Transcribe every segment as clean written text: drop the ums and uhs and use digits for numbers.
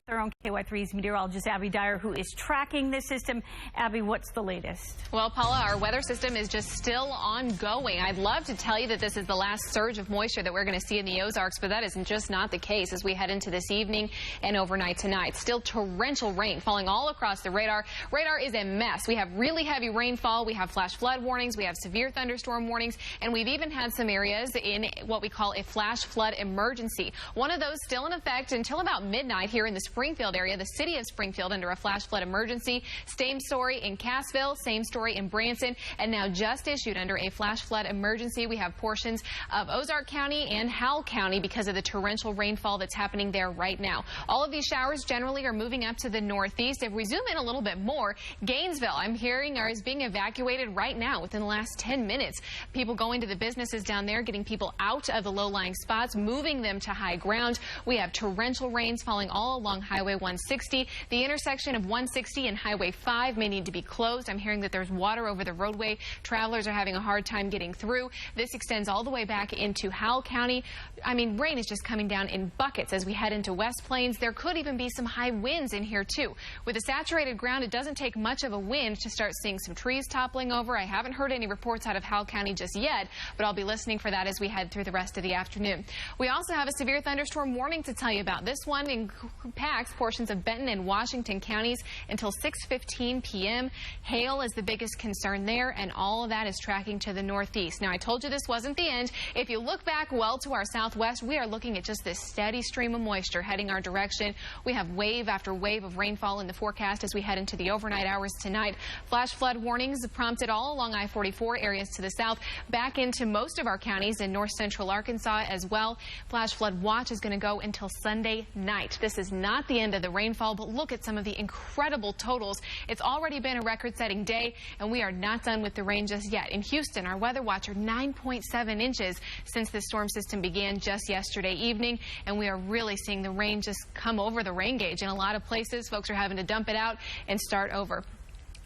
Our own KY3's meteorologist Abby Dyer, who is tracking this system. Abby, what's the latest? Well, Paula, our weather system is just still ongoing. I'd love to tell you that this is the last surge of moisture that we're going to see in the Ozarks, but that is just not the case as we head into this evening and overnight tonight. Still torrential rain falling all across the radar. Radar is a mess. We have really heavy rainfall. We have flash flood warnings. We have severe thunderstorm warnings, and we've even had some areas in what we call a flash flood emergency. One of those still in effect until about midnight here in the Springfield area, the city of Springfield under a flash flood emergency. Same story in Cassville, same story in Branson, and now just issued under a flash flood emergency. We have portions of Ozark County and Howell County because of the torrential rainfall that's happening there right now. All of these showers generally are moving up to the northeast. If we zoom in a little bit more, Gainesville, I'm hearing, is being evacuated right now within the last 10 minutes. People going to the businesses down there, getting people out of the low-lying spots, moving them to high ground. We have torrential rains falling all along Highway 160. The intersection of 160 and Highway 5 may need to be closed. I'm hearing that there's water over the roadway. Travelers are having a hard time getting through. This extends all the way back into Howell County. I mean, rain is just coming down in buckets as we head into West Plains. There could even be some high winds in here, too. With the saturated ground, it doesn't take much of a wind to start seeing some trees toppling over. I haven't heard any reports out of Howell County just yet, but I'll be listening for that as we head through the rest of the afternoon. We also have a severe thunderstorm warning to tell you about. This one impacts portions of Benton and Washington counties until 6:15 p.m. Hail is the biggest concern there, and all of that is tracking to the northeast. Now, I told you this wasn't the end. If you look back well to our southwest, we are looking at just this steady stream of moisture heading our direction. We have wave after wave of rainfall in the forecast as we head into the overnight hours tonight. Flash flood warnings prompted all along I-44 areas to the south, back into most of our counties in north central Arkansas as well. Flash flood watch is going to go until Sunday night. This is not the end of the rainfall, but look at some of the incredible totals. It's already been a record-setting day, and we are not done with the rain just yet. In Houston, our weather watcher, 9.7 inches since the storm system began just yesterday evening, and we are really seeing the rain just come over the rain gauge. In a lot of places, folks are having to dump it out and start over.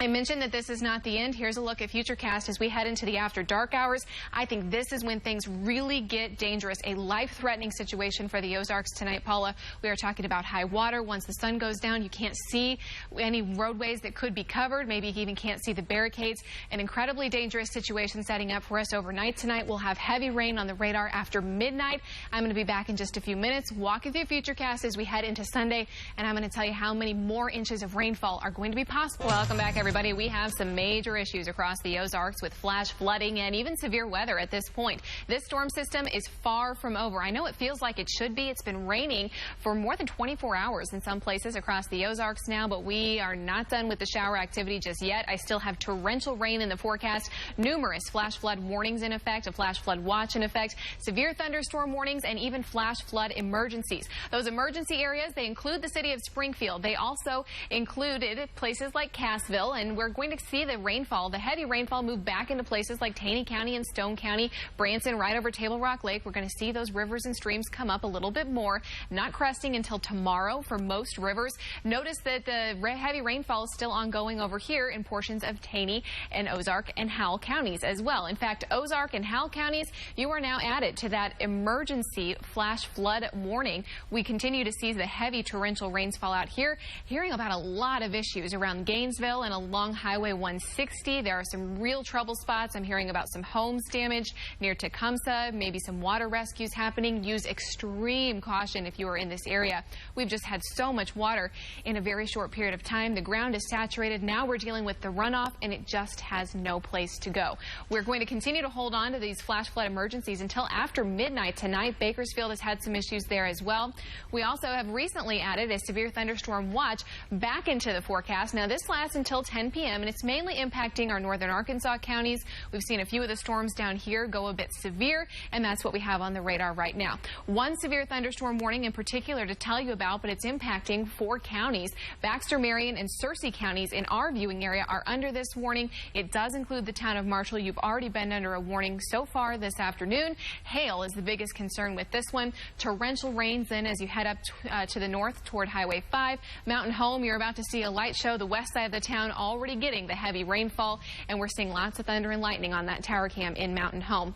I mentioned that this is not the end. Here's a look at Futurecast as we head into the after dark hours. I think this is when things really get dangerous. A life-threatening situation for the Ozarks tonight, Paula. We are talking about high water. Once the sun goes down, you can't see any roadways that could be covered. Maybe you even can't see the barricades. An incredibly dangerous situation setting up for us overnight tonight. We'll have heavy rain on the radar after midnight. I'm going to be back in just a few minutes, walking through Futurecast as we head into Sunday, and I'm going to tell you how many more inches of rainfall are going to be possible. Welcome back, everybody. We have some major issues across the Ozarks with flash flooding and even severe weather at this point. This storm system is far from over. I know it feels like it should be. It's been raining for more than 24 hours in some places across the Ozarks now, but we are not done with the shower activity just yet. I still have torrential rain in the forecast, numerous flash flood warnings in effect, a flash flood watch in effect, severe thunderstorm warnings, and even flash flood emergencies. Those emergency areas, they include the city of Springfield. They also included places like Cassville, and we're going to see the rainfall, the heavy rainfall, move back into places like Taney County and Stone County, Branson, right over Table Rock Lake. We're going to see those rivers and streams come up a little bit more, not cresting until tomorrow for most rivers. Notice that the heavy rainfall is still ongoing over here in portions of Taney and Ozark and Howell counties as well. In fact, Ozark and Howell counties, you are now added to that emergency flash flood warning. We continue to see the heavy torrential rains fall out here. Hearing about a lot of issues around Gainesville and along Highway 160. There are some real trouble spots. I'm hearing about some homes damaged near Tecumseh, maybe some water rescues happening. Use extreme caution if you are in this area. We've just had so much water in a very short period of time. The ground is saturated. Now we're dealing with the runoff, and it just has no place to go. We're going to continue to hold on to these flash flood emergencies until after midnight tonight. Bakersfield has had some issues there as well. We also have recently added a severe thunderstorm watch back into the forecast. Now, this lasts until 10 p.m. and it's mainly impacting our northern Arkansas counties. We've seen a few of the storms down here go a bit severe, and that's what we have on the radar right now. One severe thunderstorm warning in particular to tell you about, but it's impacting 4 counties. Baxter, Marion, and Searcy counties in our viewing area are under this warning. It does include the town of Marshall. You've already been under a warning so far this afternoon. Hail is the biggest concern with this one. Torrential rains then as you head up to the north toward Highway 5. Mountain Home, you're about to see a light show. The west side of the town already getting the heavy rainfall, and we're seeing lots of thunder and lightning on that tower cam in Mountain Home.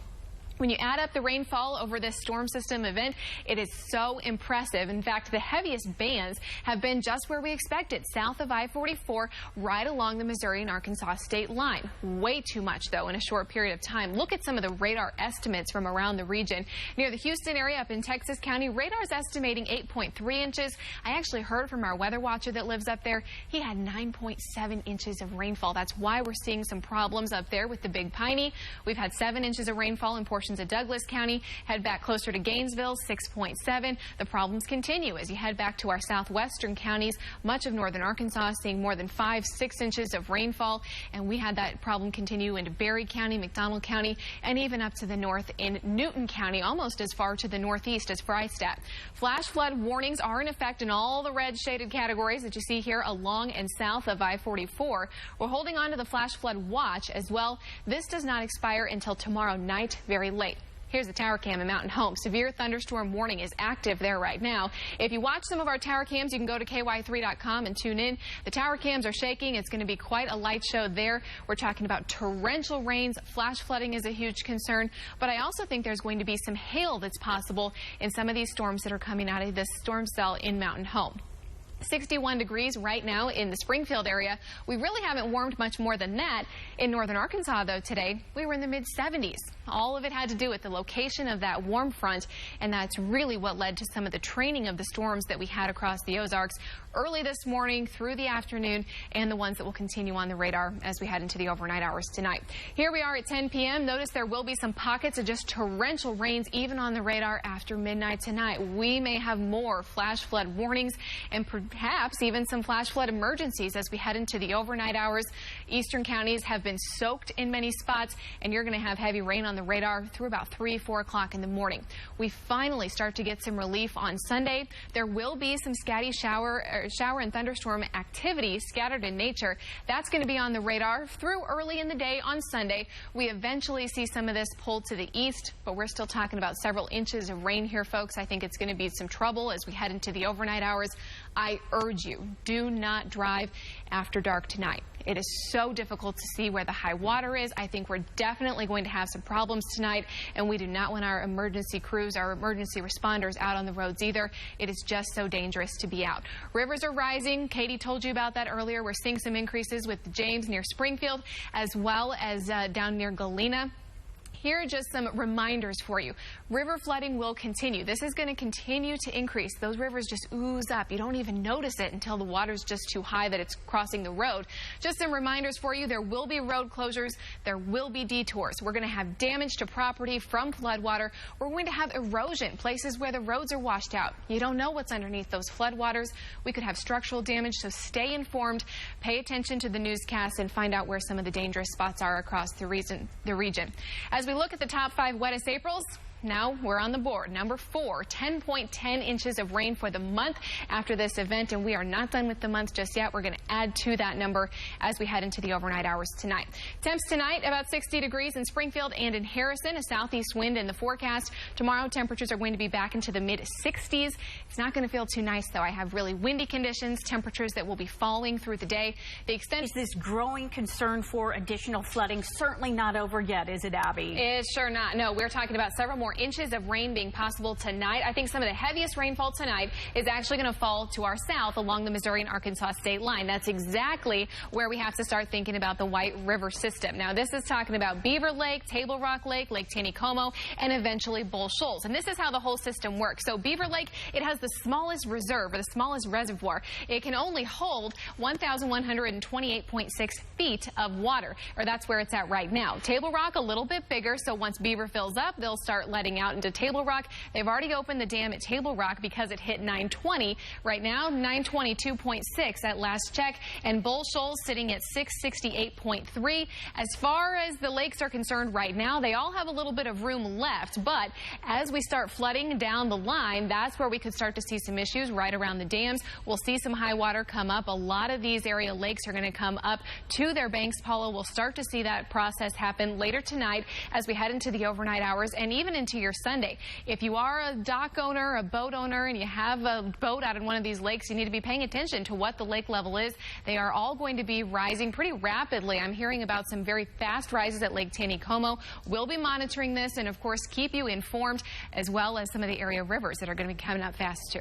When you add up the rainfall over this storm system event, it is so impressive. In fact, the heaviest bands have been just where we expected, south of I-44, right along the Missouri and Arkansas state line. Way too much, though, in a short period of time. Look at some of the radar estimates from around the region. Near the Houston area up in Texas County, radar's estimating 8.3 inches. I actually heard from our weather watcher that lives up there. He had 9.7 inches of rainfall. That's why we're seeing some problems up there with the Big Piney. We've had 7 inches of rainfall in portions of Douglas County. Head back closer to Gainesville, 6.7. The problems continue as you head back to our southwestern counties. Much of northern Arkansas seeing more than 5-6 inches of rainfall, and we had that problem continue into Berry County, McDonald County, and even up to the north in Newton County, almost as far to the northeast as Freistadt. Flash flood warnings are in effect in all the red shaded categories that you see here along and south of I-44. We're holding on to the flash flood watch as well. This does not expire until tomorrow night, very late. Here's the tower cam in Mountain Home. Severe thunderstorm warning is active there right now. If you watch some of our tower cams, you can go to ky3.com and tune in. The tower cams are shaking. It's going to be quite a light show there. We're talking about torrential rains. Flash flooding is a huge concern. But I also think there's going to be some hail that's possible in some of these storms that are coming out of this storm cell in Mountain Home. 61 degrees right now in the Springfield area. We really haven't warmed much more than that. In northern Arkansas, though, today, we were in the mid-70s. All of it had to do with the location of that warm front, and that's really what led to some of the training of the storms that we had across the Ozarks early this morning through the afternoon, and the ones that will continue on the radar as we head into the overnight hours tonight. Here we are at 10 p.m. Notice there will be some pockets of just torrential rains even on the radar after midnight tonight. We may have more flash flood warnings and perhaps even some flash flood emergencies as we head into the overnight hours. Eastern counties have been soaked in many spots, and you're going to have heavy rain on the radar through about 3-4 o'clock in the morning. We finally start to get some relief on Sunday. There will be some scatty shower and thunderstorm activity scattered in nature. That's going to be on the radar through early in the day on Sunday. We eventually see some of this pull to the east, but we're still talking about several inches of rain here, folks. I think it's going to be some trouble as we head into the overnight hours. I urge you, do not drive after dark tonight. It is so difficult to see where the high water is. I think we're definitely going to have some problems tonight, and we do not want our emergency crews, our emergency responders out on the roads either. It is just so dangerous to be out. Rivers are rising. Katie told you about that earlier. We're seeing some increases with the James near Springfield, as well as down near Galena. Here are just some reminders for you. River flooding will continue. This is going to continue to increase. Those rivers just ooze up. You don't even notice it until the water's just too high that it's crossing the road. Just some reminders for you. There will be road closures. There will be detours. We're going to have damage to property from floodwater. We're going to have erosion, places where the roads are washed out. You don't know what's underneath those floodwaters. We could have structural damage, so stay informed. Pay attention to the newscasts and find out where some of the dangerous spots are across the region. As we look at the top 5 wettest Aprils, now we're on the board. Number 4, 10.10 inches of rain for the month after this event, and we are not done with the month just yet. We're going to add to that number as we head into the overnight hours tonight. Temps tonight, about 60 degrees in Springfield and in Harrison, a southeast wind in the forecast. Tomorrow, temperatures are going to be back into the mid-60s. It's not going to feel too nice, though. I have really windy conditions, temperatures that will be falling through the day. The extent is this growing concern for additional flooding certainly not over yet, is it, Abby? It's sure not. No, we're talking about several more inches of rain being possible tonight. I think some of the heaviest rainfall tonight is actually going to fall to our south along the Missouri and Arkansas state line. That's exactly where we have to start thinking about the White River system. Now, this is talking about Beaver Lake, Table Rock Lake, Lake Taneycomo, and eventually Bull Shoals. And this is how the whole system works. So Beaver Lake, it has the smallest reserve, or the smallest reservoir. It can only hold 1,128.6 feet of water, or that's where it's at right now. Table Rock, a little bit bigger, so once Beaver fills up, they'll start letting out into Table Rock. They've already opened the dam at Table Rock because it hit 920. Right now, 922.6 at last check, and Bull Shoals sitting at 668.3. As far as the lakes are concerned right now, they all have a little bit of room left, but as we start flooding down the line, that's where we could start to see some issues right around the dams. We'll see some high water come up. A lot of these area lakes are going to come up to their banks, Paula. We'll start to see that process happen later tonight as we head into the overnight hours and even into into your Sunday. If you are a dock owner, a boat owner, and you have a boat out in one of these lakes, you need to be paying attention to what the lake level is. They are all going to be rising pretty rapidly. I'm hearing about some very fast rises at Lake Taneycomo. We'll be monitoring this and, of course, keep you informed, as well as some of the area rivers that are going to be coming up fast, too.